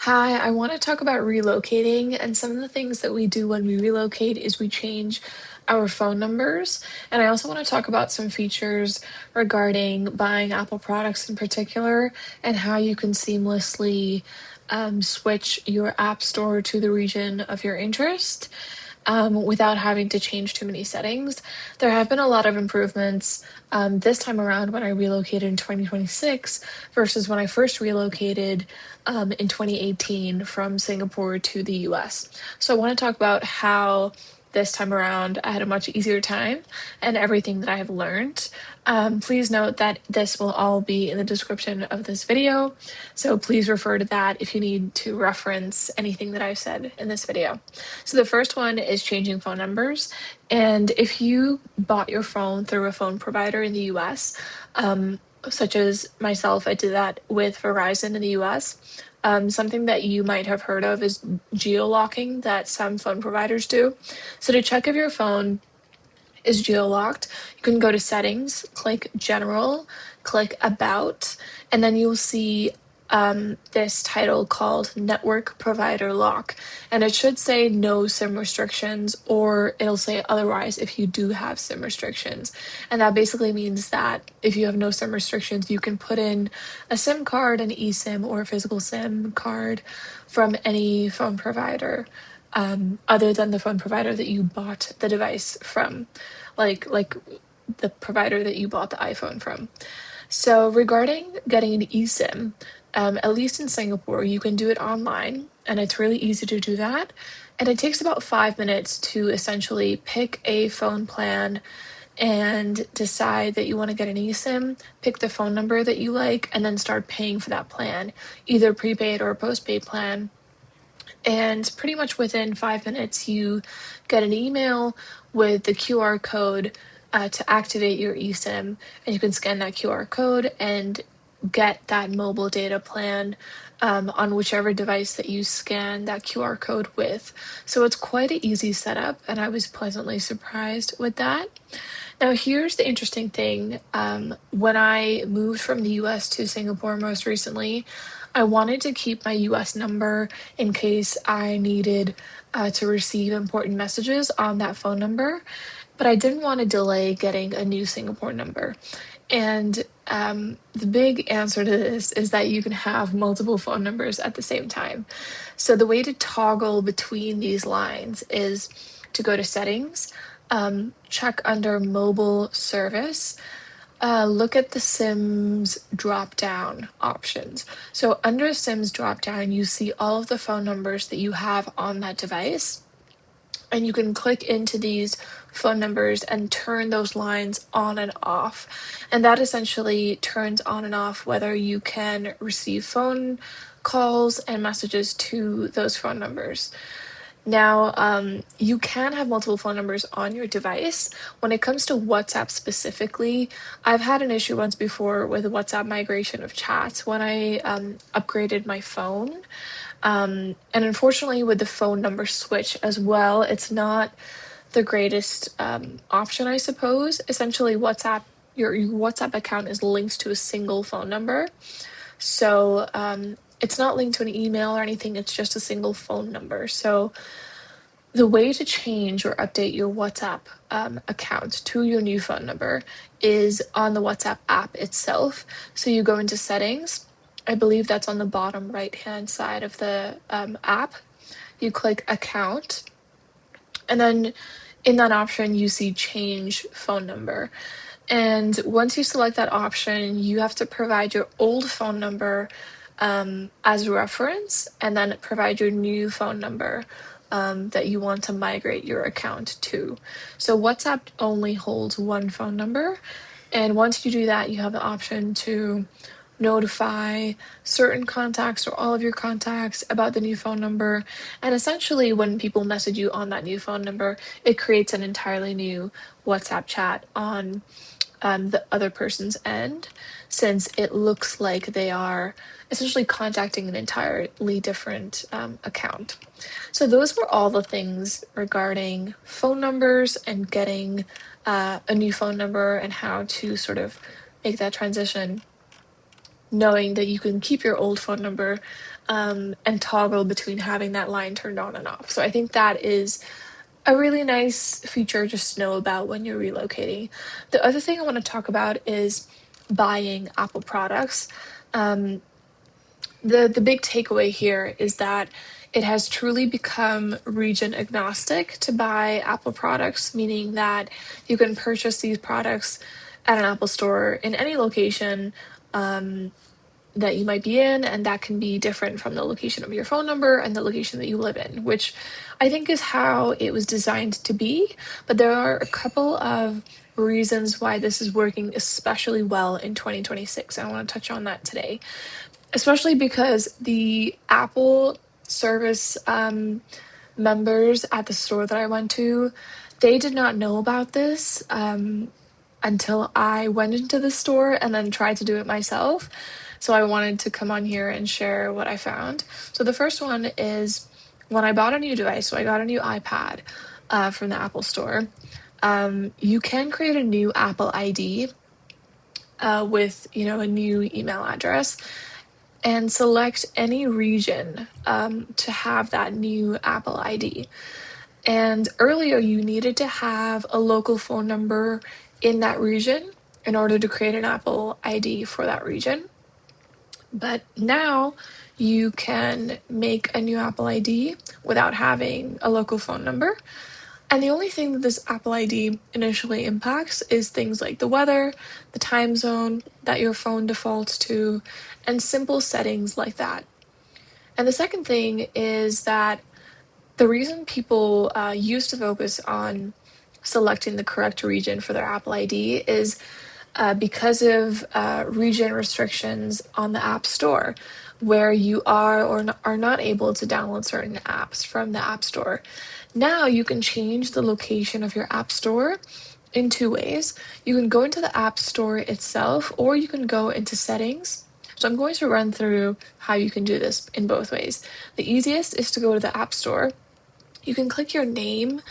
Hi, I want to talk about relocating, and some of the things that we do when we relocate is we change our phone numbers. And I also want to talk about some features regarding buying Apple products in particular and how you can seamlessly switch your app store to the region of your interest without having to change too many settings. There have been a lot of improvements this time around when I relocated in 2026 versus when I first relocated in 2018 from Singapore to the US. So I want to talk about how this time around I had a much easier time and everything that I have learned. Please note that this will all be in the description of this video, so please refer to that if you need to reference anything that I've said in this video. So the first one is changing phone numbers. And if you bought your phone through a phone provider in the US, such as myself, I did that with Verizon in the US. Something that you might have heard of is geolocking that some phone providers do. So to check if your phone is geolocked, you can go to settings, click general, click about, and then you'll see this title called network provider lock. And it should say no SIM restrictions, or it'll say otherwise if you do have SIM restrictions. And that basically means that if you have no SIM restrictions, you can put in a SIM card, an eSIM, or a physical SIM card from any phone provider. Other than the phone provider that you bought the device from, like the provider that you bought the iPhone from. So regarding getting an eSIM, at least in Singapore, you can do it online, and it's really easy to do that. And it takes about 5 minutes to essentially pick a phone plan and decide that you want to get an eSIM, pick the phone number that you like, and then start paying for that plan, either prepaid or a postpaid plan. And pretty much within 5 minutes, you get an email with the QR code to activate your eSIM, and you can scan that QR code and get that mobile data plan on whichever device that you scan that QR code with. So it's quite an easy setup, and I was pleasantly surprised with that. Now, here's the interesting thing. When I moved from the US to Singapore most recently, I wanted to keep my US number in case I needed to receive important messages on that phone number, but I didn't want to delay getting a new Singapore number. And the big answer to this is that you can have multiple phone numbers at the same time. So the way to toggle between these lines is to go to settings, check under mobile service, look at the SIMs drop down options. So under SIMs drop down, you see all of the phone numbers that you have on that device, and you can click into these phone numbers and turn those lines on and off. And that essentially turns on and off whether you can receive phone calls and messages to those phone numbers. Now, you can have multiple phone numbers on your device. When it comes to WhatsApp specifically, I've had an issue once before with WhatsApp migration of chats when I upgraded my phone. And unfortunately, with the phone number switch as well, it's not the greatest option, I suppose. Essentially, your WhatsApp account is linked to a single phone number. So it's not linked to an email or anything, it's just a single phone number. So the way to change or update your WhatsApp account to your new phone number is on the WhatsApp app itself. So you go into settings. I believe that's on the bottom right-hand side of the app. You click account, and then in that option, you see change phone number. And once you select that option, you have to provide your old phone number as reference, and then provide your new phone number that you want to migrate your account to. So WhatsApp only holds one phone number, and once you do that, you have the option to notify certain contacts or all of your contacts about the new phone number. And essentially, when people message you on that new phone number, it creates an entirely new WhatsApp chat on the other person's end, since it looks like they are essentially contacting an entirely different account. So those were all the things regarding phone numbers and getting a new phone number and how to sort of make that transition. knowing that you can keep your old phone number and toggle between having that line turned on and off. So I think that is a really nice feature just to know about when you're relocating. The other thing I want to talk about is buying Apple products. Um, the big takeaway here is that it has truly become region agnostic to buy Apple products, meaning that you can purchase these products at an Apple store in any location that you might be in, and that can be different from the location of your phone number and the location that you live in, which I think is how it was designed to be. But there are a couple of reasons why this is working especially well in 2026. I want to touch on that today, especially because the Apple service members at the store that I went to, they did not know about this until I went into the store and then tried to do it myself. So I wanted to come on here and share what I found. So the first one is when I bought a new device, so I got a new iPad from the Apple store. You can create a new Apple ID with a new email address and select any region to have that new Apple ID. And earlier, you needed to have a local phone number in that region in order to create an Apple ID for that region. But now you can make a new Apple ID without having a local phone number. And the only thing that this Apple ID initially impacts is things like the weather, the time zone that your phone defaults to, and simple settings like that. And the second thing is that the reason people used to focus on selecting the correct region for their Apple ID is because of region restrictions on the App Store, where you are or are not able to download certain apps from the App Store. Now you can change the location of your App Store in two ways. You can go into the App Store itself, or you can go into settings. So I'm going to run through how you can do this in both ways. The easiest is to go to the App Store. You can click your name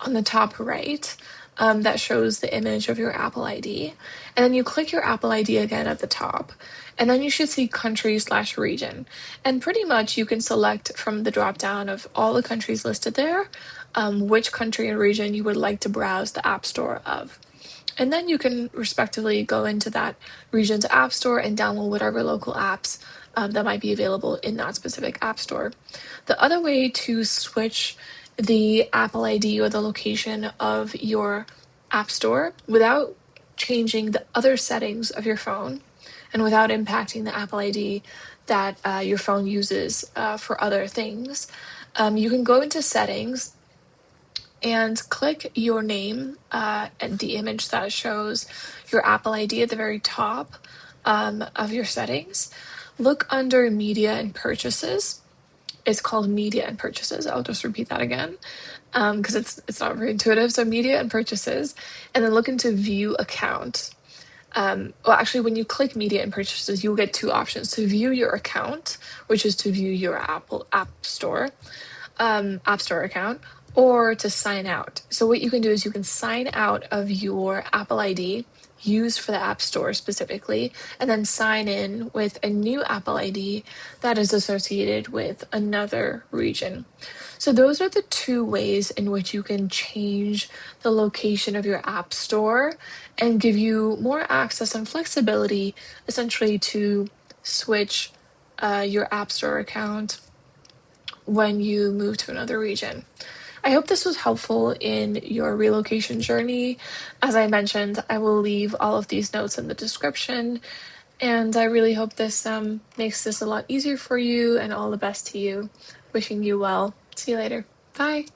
on the top right. That shows the image of your Apple ID. And then you click your Apple ID again at the top. And then you should see country/region. And pretty much you can select from the drop down of all the countries listed there, which country and region you would like to browse the App Store of. And then you can respectively go into that region's app store and download whatever local apps that might be available in that specific app store. The other way to switch the Apple ID or the location of your app store without changing the other settings of your phone and without impacting the Apple ID that your phone uses for other things, you can go into settings and click your name and the image that shows your Apple ID at the very top of your settings. Look under Media and Purchases. It's called Media and Purchases. I'll just repeat that again because it's not very intuitive. So Media and Purchases, and then look into View Account. Well, actually, when you click Media and Purchases, you'll get two options: to view your account, which is to view your Apple App Store account, or to sign out. So what you can do is you can sign out of your Apple ID used for the App Store specifically, and then sign in with a new Apple ID that is associated with another region. So those are the two ways in which you can change the location of your App Store and give you more access and flexibility essentially to switch your App Store account when you move to another region. I hope this was helpful in your relocation journey. As I mentioned, I will leave all of these notes in the description, and I really hope this makes this a lot easier for you, and all the best to you. Wishing you well. See you later. Bye.